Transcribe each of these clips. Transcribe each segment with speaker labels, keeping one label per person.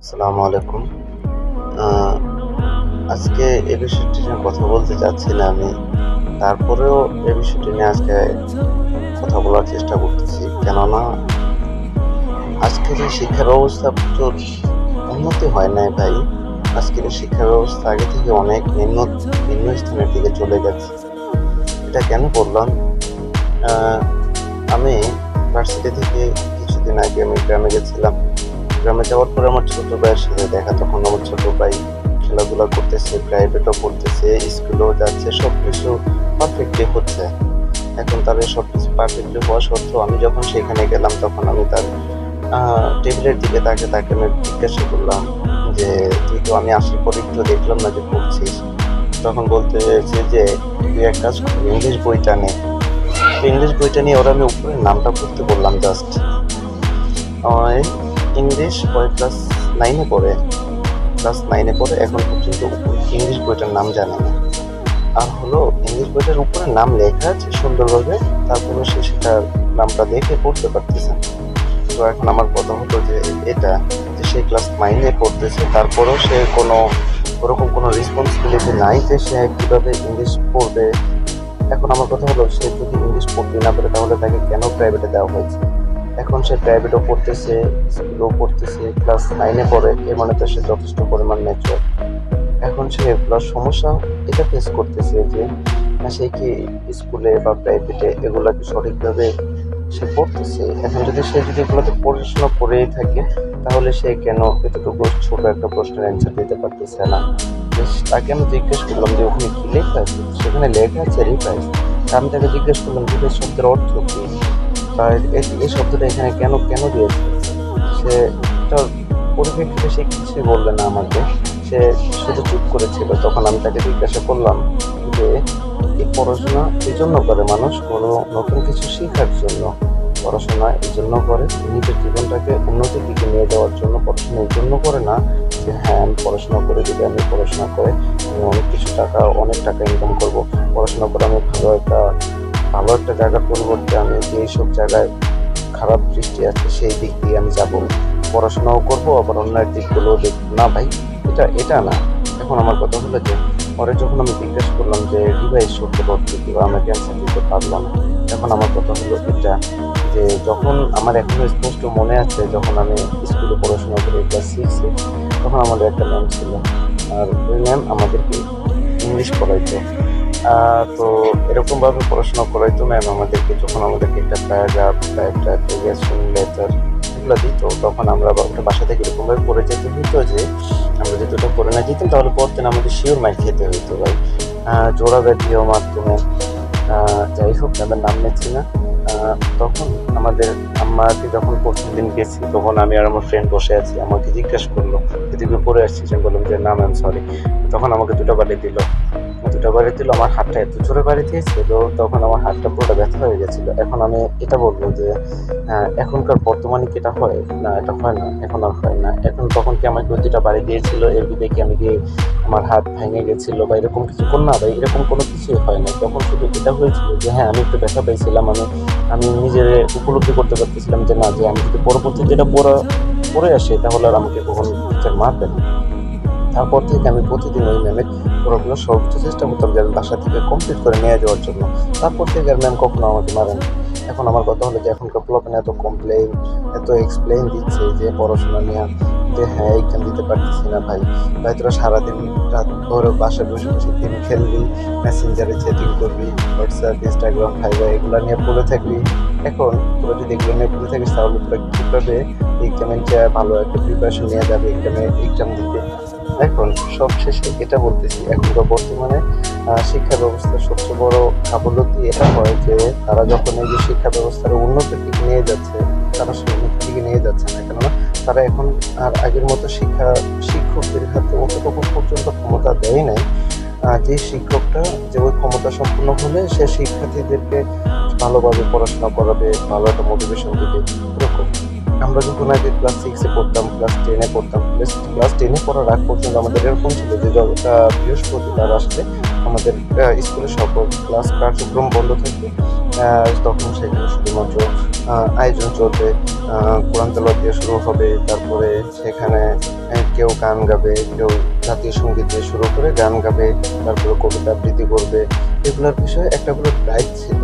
Speaker 1: আসসালামু আলাইকুম। আ আজকে এ বিষয়টি নিয়ে কথা বলতে চাচ্ছি না আমি। তারপরেও এ বিষয়টি নিয়ে আজকে কথা বলার চেষ্টা করতেছি। কেননা আজকের এই শিক্ষা ব্যবস্থা প্রচুর উন্নতি হয় নাই ভাই। আজকের এই শিক্ষা ব্যবস্থা আগে থেকে অনেক নিম্ন স্থানের দিকে চলে গেছে। এটা কেন বললাম? আ আমি ভার্সিটি থেকে কিছুদিন আগে আমি গ্রামে গেছিলাম। গ্রামে যাওয়ার পরে আমার ছোট ভাইয়ের সাথে দেখা। তখন আমার ছোট ভাই খেলাধুলা করতেছে, প্রাইভেটও পড়তেছে, স্কুলেও যাচ্ছে। সবকিছু পারফেক্টলি হচ্ছে। এখন তার এই সবকিছু পারফেক্টলি হওয়া সত্ত্বেও আমি যখন সেখানে গেলাম তখন আমি তার আ টেবিলের দিকে তাকে আমি জিজ্ঞাসা করলাম যে, "তুই তো আমি আসার পরে একটু দেখলাম না যে পড়ছিস।" তখন বলতে চাইছে যে, "তুই এক কাজ কর ইংলিশ বইটা নে।" ইংলিশ বইটা নিয়ে ওর আমি উপরের নামটা পড়তে বললাম জাস্ট। অয় ইংলিশ ওই ক্লাস 9 এ পড়ে। ক্লাস 9 এ পড়ে এখন পর্যন্ত ইংলিশ বইটার নাম জানে না। আর হলো ইংলিশ বইটার উপরে নাম লেখা আছে সুন্দরভাবে, তারপরেও সে সেটার নামটা দেখে পড়তে পারতেছে না। তো এখন আমার কথা হলো যে এটা যে সে ক্লাস 9 এ পড়তেছে তারপরেও সে ওরকম কোনো রেসপন্সিবিলিটি নাই যে সে কিভাবে ইংলিশ পড়বে। এখন আমার কথা হলো সে যদি ইংলিশ পড়তেই না পারে তাহলে তাকে কেন প্রাইভেটে দেওয়া হয়েছে? এখন সে প্রাইভেটও পড়তেছে, স্কুলেও পড়তেছে, ক্লাস 9 এ পড়ে। এর মানে তো সে যথেষ্ট পরিমাণ ম্যাচিউর। এখন সে প্লাস সমস্যা এটা ফেস করতেছে যে সে কি স্কুলে বা প্রাইভেটে এগুলা কি সঠিকভাবে সে পড়তেছে? এখন যদি এগুলোতে পড়াশোনা করেই থাকে তাহলে সে কেন এতটুকু ছোট একটা প্রশ্নের অ্যান্সার দিতে পারতেছে না? তাকে আমি জিজ্ঞেস করলাম যে ওখানে কি লেখা আছে? সেখানে লেখা আছে রিভাইজ। আমি তাকে জিজ্ঞেস করলাম রিভাইজ শব্দের অর্থ কি? বা এই শব্দটা এখানে কেন দিয়েছে? সে এটার পরিপ্রেক্ষিতে সে কিছুই বলবে না আমাকে। সে শুধু চুপ করেছিল। তখন আমি তাকে জিজ্ঞাসা করলাম যে, "এই পড়াশোনা এজন্য করে মানুষ কোনো নতুন কিছু শিখার জন্য। পড়াশোনা এজন্য করে নিজের জীবনটাকে উন্নতির দিকে নিয়ে যাওয়ার জন্য। পড়াশোনা এজন্য করে না যে হ্যাঁ, আমি পড়াশোনা করে যদি আমি পড়াশোনা করে আমি অনেক টাকা ইনকাম করবো। পড়াশোনা করে আমি ভালো একটা জায়গার পরিবর্তে আমি যেইসব জায়গায় খারাপ দৃষ্টি আছে সেই দিক দিয়ে আমি যাবো। পড়াশোনাও করবো আবার অন্যের দিকগুলোও দেখবো। না ভাই, এটা না। এখন আমার কথা হলো যে পরে যখন আমি জিজ্ঞেস করলাম যে রিভাইজ শব্দের অর্থ কি বা আমাকে অ্যান্সার দিতে পারল না। এখন আমার কথা হলো এটা যে যখন আমার এখনো স্পষ্ট মনে আছে যখন আমি স্কুলে পড়াশোনা করি ক্লাস 6 এ তখন আমাদের একটা ম্যাম ছিল। আর ওই ম্যাম আমাদেরকে ইংলিশ পড়াইতো। তো এরকমভাবে পড়াশোনা করাইতো ম্যাম আমাদেরকে যখন আমাদেরকে একটা প্যারাগ্রাফ বা একটা অ্যাপ্লিকেশন লেটার এগুলো দিত তখন আমরা ওটা বাসা থেকে এরকমভাবে পড়ে যেতে হতো যে আমরা যদি ওটা পড়ে না যেতাম তাহলে পরদিন আমাদের শিওর মাইর খেতে হইতো ভাই। জোড়া ব্যাধিও মাধ্যমে যাই হোক ম্যামের নাম নিচ্ছি না। তখন আমাকে যখন প্রথম দিন গেছি তখন আমি আর আমার ফ্রেন্ড বসে আছি আমাকে জিজ্ঞেস করলো এদিকে পড়ে আসছিস আমি বললাম যে না ম্যাম সরি। তখন আমাকে দুটো বাড়ি দিল। আমার হাতটা এত জোরে বাড়ি দিয়েছিল তখন আমার হাতটা পুরোটা ব্যথা হয়ে গেছিল। এখন আমি এটা বলবো যে এখনকার বর্তমানে কি এটা হয়? না, এটা হয় না। এখন আর হয় না। তখন কি আমাকে ওই ২ টা বাড়ি দিয়েছিল এর বিধায় কি আমি কি আমার হাত ভেঙে গেছিল বা এরকম কিছু না ভাই এরকম কোনো কিছুই হয় নাই। তখন শুধু এটা হয়েছিল যে হ্যাঁ, আমি একটু ব্যথা পাইছিলাম। আমি নিজেরে উপলব্ধি করতে পারতেছিলাম যে না যে আমি যদি পরবর্তীতে এটা পড়ে আসি তাহলে আর আমাকে কখনো টিচার মারবে না। তারপর থেকে আমি প্রতিদিন ওই ম্যামের পড়াগুলো সর্বোচ্চ চেষ্টা করতাম যে আমি বাসা থেকে কমপ্লিট করে নিয়ে যাওয়ার জন্য। তারপর থেকে আর ম্যাম কখনো আমাকে মারেনি। এখন আমার কথা হলো যে এখনকার পোলাপান এত কমপ্লেইন, এত এক্সপ্লেইন দিচ্ছে যে পড়াশোনা নিয়া যে হ্যাঁ, এক্সাম দিতে পারতেছি না ভাই। ভাই তোরা সারাদিন রাত ভর বাসায় বসে গেম খেলবি, মেসেঞ্জারে চ্যাটিং করবি, হোয়াটসঅ্যাপ, ইনস্টাগ্রাম, ভাইবা এগুলা নিয়ে পড়ে থাকবি। এখন তোরা যদি এগুলো নিয়ে পড়ে থাকিস তাহলে তোরা কিভাবে এক্সামের ভালো একটা প্রিপারেশন নেওয়া যাবে এক্সাম দিতে। এখন সবশেষে এটা বলতেছি এখনকার বর্তমানে শিক্ষা ব্যবস্থার সবচেয়ে বড় গাফিলতি এটা হয় যে তারা যখন এই যে শিক্ষা ব্যবস্থার উন্নতির দিকে নিয়ে যাচ্ছে তারা সেই উন্নতির দিকে নিয়ে যাচ্ছে না কেননা তারা এখন আর আগের মতো শিক্ষকদের হাতে অতটুকু পর্যন্ত ক্ষমতা দেয় নাই। যে শিক্ষকটা যে ওই ক্ষমতা সম্পন্ন হলে সে শিক্ষার্থীদেরকে ভালোভাবে পড়াশোনা করাবে, ভালো একটা মোটিভেশন দিবে এরকম। আমরা যখন আগে ক্লাস 6 এ পড়তাম, ক্লাস 10 এ পড়তাম, ক্লাস 10 এ পড়ার আগ পর্যন্ত আমাদের এরকম ছিল যে বৃহস্পতিবার আসলে আমাদের স্কুলের সকল ক্লাস কার্যক্রম বন্ধ থাকবে। তখন সেখানে শুধুমাত্র আয়োজন চলবে, কোরআন তেলাওয়াত দিয়ে শুরু হবে, তারপরে সেখানে কেউ গান গাবে, কেউ জাতীয় সঙ্গীত দিয়ে শুরু করে গান গাবে, তারপরে কবিতা আবৃত্তি করবে। এগুলোর বিষয়ে একটা করে গাইড ছিল।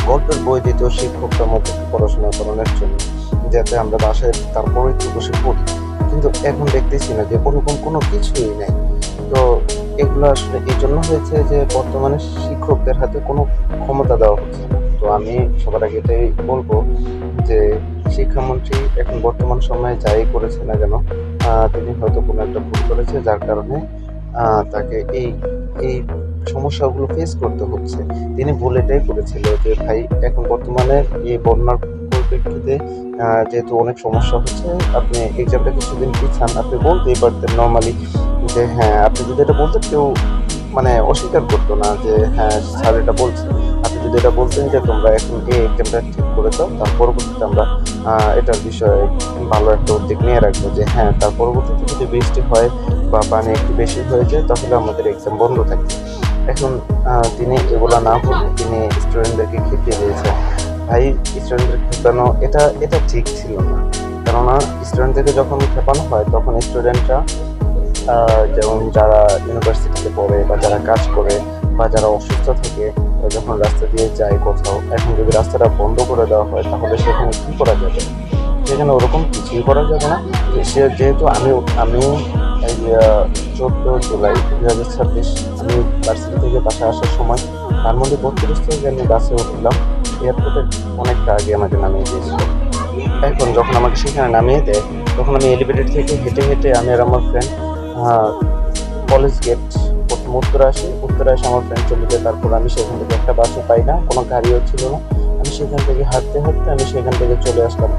Speaker 1: গল্পের বই দিত শিক্ষকরা আমাদেরকে পড়াশোনা করানোর জন্য, যাতে আমরা বাসায় তারপরে একটু বসে পড়ি। কিন্তু এখন দেখতেছি না যে ওরকম কোনো কিছুই নেই। তো এগুলো আসলে এই জন্য হয়েছে যে বর্তমানে শিক্ষকদের হাতে কোনো ক্ষমতা দেওয়া হচ্ছে না। তো আমি সবার আগে এটাই বলবো যে শিক্ষামন্ত্রী এখন বর্তমান সময়ে যাই করেছে না কেন, তিনি হয়তো কোনো একটা ভুল করেছে, যার কারণে তাকে এই এই সমস্যাগুলো ফেস করতে হচ্ছে। তিনি ভুল এটাই করেছিল যে ভাই, এখন বর্তমানে এই বন্যার পরিপ্রেক্ষিতে যেহেতু অনেক সমস্যা হচ্ছে, আপনি এক্সামটা কিছুদিন পিছান। আপনি বলতেই পারতেন নর্মালি যে হ্যাঁ, আপনি যদি এটা বলতেন কেউ মানে অস্বীকার করতো না যে হ্যাঁ স্যার এটা বলছে। আপনি যদি এটা বলতেন যে তোমরা এখন এই এক্সামটা ঠিক করে দাও, তার পরবর্তীতে আমরা এটার বিষয়ে ভালো একটা উদ্যোগ নিয়ে রাখবো যে হ্যাঁ, তার পরবর্তীতে যদি বৃষ্টি হয় বা পানি একটু বেশি হয়ে যায় তাহলে আমাদের এক্সাম বন্ধ থাকবে। এখন তিনি এগুলা না বলে তিনি স্টুডেন্টদেরকে খেপিয়ে দিয়েছেন। ভাই, স্টুডেন্টদের খেপানো এটা এটা ঠিক ছিল না। কেননা স্টুডেন্টদেরকে যখন খেপানো হয় তখন স্টুডেন্টরা যেমন যারা ইউনিভার্সিটিতে পড়ে বা যারা কাজ করে বা যারা অসুস্থ থাকে, যখন রাস্তা দিয়ে যায় কোথাও, এখন যদি রাস্তাটা বন্ধ করে দেওয়া হয় তাহলে সেখানে কী করা যাবে? সেখানে ওরকম কিছুই করা যাবে না। যেহেতু আমি আমি এই 14 জুলাই 2026 আমি ভার্সিটি থেকে বাসায় আসার সময় তার মধ্যে 32 থেকে আমি বাসে উঠলাম। এয়ারপোর্টের অনেকটা আগে আমাকে নামিয়ে দিয়েছিল। এখন যখন আমাকে সেখানে নামিয়ে দেয় তখন আমি এলিভেটেড থেকে হেঁটে হেঁটে আমি আর আমার ফ্রেন্ড কলেজ গেট প্রথম উত্তরে আসে আমার ফ্রেন্ড চলে যায়। তারপর আমি সেখান থেকে একটা বাসও পাই না, কোনো গাড়িও ছিল না। আমি সেখান থেকে হাঁটতে হাঁটতে আমি সেখান থেকে চলে আসলাম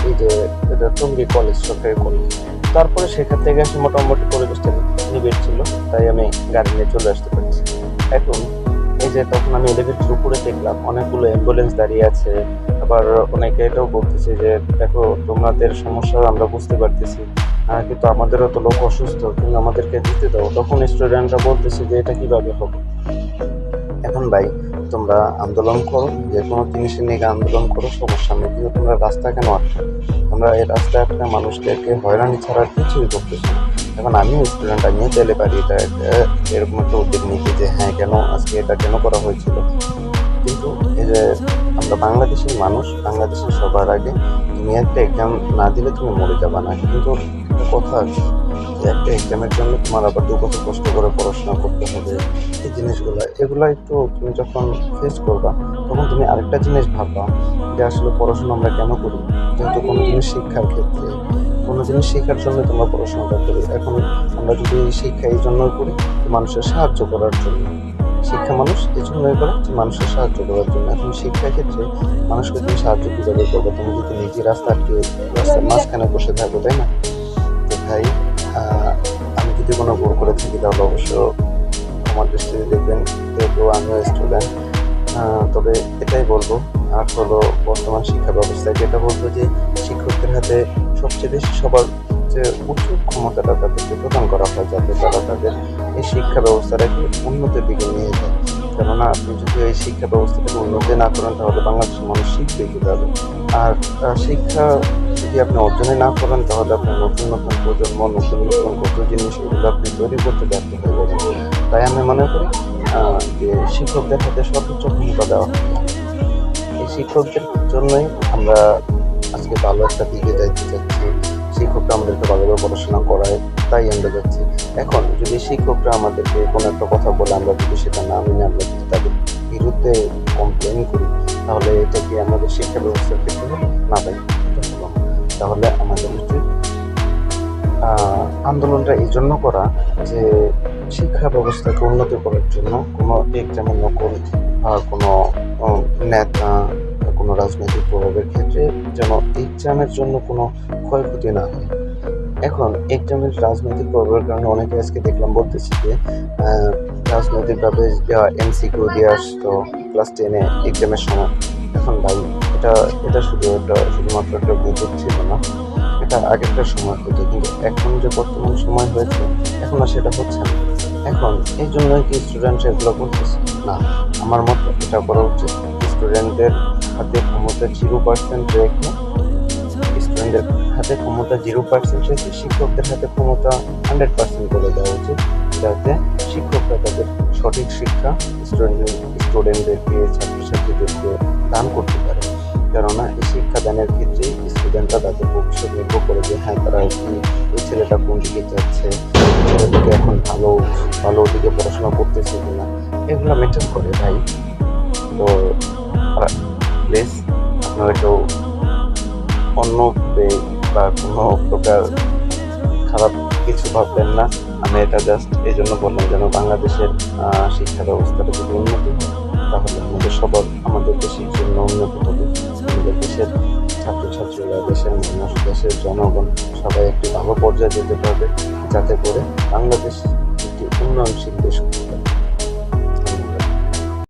Speaker 1: এই যে এটা টঙ্গী কলেজ, সরকারি কলেজ। তারপরে সেখান থেকে আসে মোটামুটি পরিবেশটা নিবিড় ছিল, তাই আমি গাড়ি নিয়ে চলে আসতে পারছি। এখন এই যে তখন আমি এলিভেটর উপরে দেখলাম অনেকগুলো অ্যাম্বুলেন্স দাঁড়িয়ে আছে। আবার অনেকে এটাও বলতেছে যে দেখো, তোমাদের সমস্যা আমরা বুঝতে পারতেছি, কিন্তু আমাদেরও তো লোক অসুস্থ, কিন্তু আমাদেরকে দিতে দাও। তখন স্টুডেন্টরা বলতেছে যে এটা কিভাবে হবে। এখন ভাই, তোমরা আন্দোলন করো, যে কোনো জিনিসের নিয়ে আন্দোলন করো, সমস্যা নেই, কিন্তু তোমরা রাস্তা কেন আটকে? তোমরা এই রাস্তায় একটা মানুষদেরকে হয়রানি ছাড়া কিছুই করতেছো না। এখন আমিও স্টুডেন্ট, আমিও চাইলে পারি এটা এরকম একটা উদ্যোগ নিতে যে হ্যাঁ, কেন আজকে এটা কেন করা হয়েছিল। কিন্তু এই যে আমরা বাংলাদেশের মানুষ, বাংলাদেশের সবার আগে তুমি একটা এক্সাম না দিলে তুমি মরে যাবা না। কিন্তু একটা কথা আছে যে একটা এক্সামের জন্য তোমার আবার 2 বছর কষ্ট করে পড়াশোনা করতে হবে। এই এগুলা একটু তুমি যখন ফেস করবা তখন তুমি আরেকটা জিনিস ভাববা যে আসলে পড়াশোনা আমরা কেন করি। যেহেতু কোনো জিনিস শিক্ষার ক্ষেত্রে, কোনো জিনিস শেখার জন্য তোমরা পড়াশোনাটা করি। এখন আমরা যদি শিক্ষা এই জন্যই করি মানুষের সাহায্য করার জন্য, শিক্ষা মানুষ এই জন্যই করে যে মানুষের সাহায্য করার জন্য। এখন শিক্ষার ক্ষেত্রে মানুষকে তুমি সাহায্য কীভাবে করবে? তুমি যদি নিজে রাস্তার মাঝখানে বসে থাকো, তাই না? তো ভাই, আমি যদি কোনো ভুল করে থাকি তাহলে অবশ্য আমার দৃষ্টিতে দেখবেন, যেহেতু আমিও স্টুডেন্ট। তবে এটাই বলবো, আর হলো বর্তমান শিক্ষা ব্যবস্থাকে এটা বলবো যে শিক্ষকদের হাতে সবচেয়ে বেশি সবার যে উচ্চ ক্ষমতাটা তাদেরকে প্রদান করা হয়, যাতে তারা তাদের এই শিক্ষা ব্যবস্থাটাকে উন্নতির দিকে নিয়ে যায়। কেননা আপনি যদি এই শিক্ষা ব্যবস্থাটাকে উন্নতি না করেন তাহলে বাংলাদেশের মানুষ শিখবে কীভাবে? আর শিক্ষা যদি আপনি অর্জনে না করেন তাহলে আপনার নতুন নতুন প্রজন্ম, নতুন নতুন কত জিনিস এগুলো আপনি তৈরি করতে ব্যর্থ হয়ে যাবেন। তাই আমি মনে করি যে শিক্ষকদের হাতে সর্বোচ্চ ভূমিকা দেওয়া হয়। এই শিক্ষকদের জন্যই আমরা আজকে ভালো একটা দিকে যাইতে চাচ্ছি। শিক্ষকরা আমাদেরকে ভালোভাবে পড়াশোনা করায়, তাই আমরা যাচ্ছি। এখন যদি শিক্ষকরা আমাদেরকে কোনো একটা কথা বলে আমরা যদি সেটা না মেনে আমরা যদি তাদের বিরুদ্ধে কমপ্লেন করি, তাহলে এটা কি আমাদের শিক্ষা ব্যবস্থার ক্ষেত্রে হলো না? ভাই, এটা হলো। তাহলে আমাদের উচিত আন্দোলনটা এই জন্য করা যে শিক্ষা ব্যবস্থাকে উন্নতি করার জন্য কোনো এক্সামের নকল কোনো নেতা, কোনো রাজনৈতিক প্রভাবের ক্ষেত্রে যেন এক্সামের জন্য কোনো ক্ষয়ক্ষতি না হয়। এখন এক্সামের রাজনৈতিক প্রভাবের কারণে অনেকে আজকে দেখলাম বলতেছি যে রাজনৈতিকভাবে এমসিকিউ দিয়ে আসতো ক্লাস 10-এ এক্সামের সময়। এখন ভাই, এটা শুধুমাত্র একটা গুজব ছিল না, এটা আগেরকার সময় হতো, কিন্তু এখন যে বর্তমান সময় হয়েছে এখন আর সেটা হচ্ছে না। এখন এই জন্যই কি স্টুডেন্টরা এগুলো করতেছে না? আমার মতে এটা করা উচিত স্টুডেন্টদের হাতে ক্ষমতা 0% রেখে, স্টুডেন্টদের হাতে ক্ষমতা 0% রেখে শিক্ষকদের হাতে ক্ষমতা 100% করে দেওয়া উচিত, যাতে শিক্ষকরা তাদের সঠিক শিক্ষা স্টুডেন্টদেরকে, ছাত্রছাত্রীদেরকে দান করতে পারে। কেননা এই শিক্ষাদানের ক্ষেত্রে স্টুডেন্টরা তাদের ভবিষ্যৎ নির্ভর করে যে হ্যাঁ তারা এই ছেলেটা কোন দিকে যাচ্ছে, ছেলেটাকে এখন ভালো দিকে পড়াশোনা করতেছে কিনা, এগুলো ম্যাটার করে ভাই। তো প্লিজ আপনারা কেউ অন্য বা কোনো প্রকার খারাপ কিছু ভাববেন না। আমি এটা জাস্ট এই জন্য বললাম যেন বাংলাদেশের শিক্ষা ব্যবস্থাটা যদি উন্নতি হয় তাহলে আমাদের দেশের জন্য উন্নতি হবে। আমাদের দেশের ছাত্রছাত্রীরা, দেশের মানুষ, দেশের জনগণ সবাই একটি ভালো পর্যায়ে যেতে পারবে, যাতে করে বাংলাদেশ একটি উন্নয়নশীল দেশ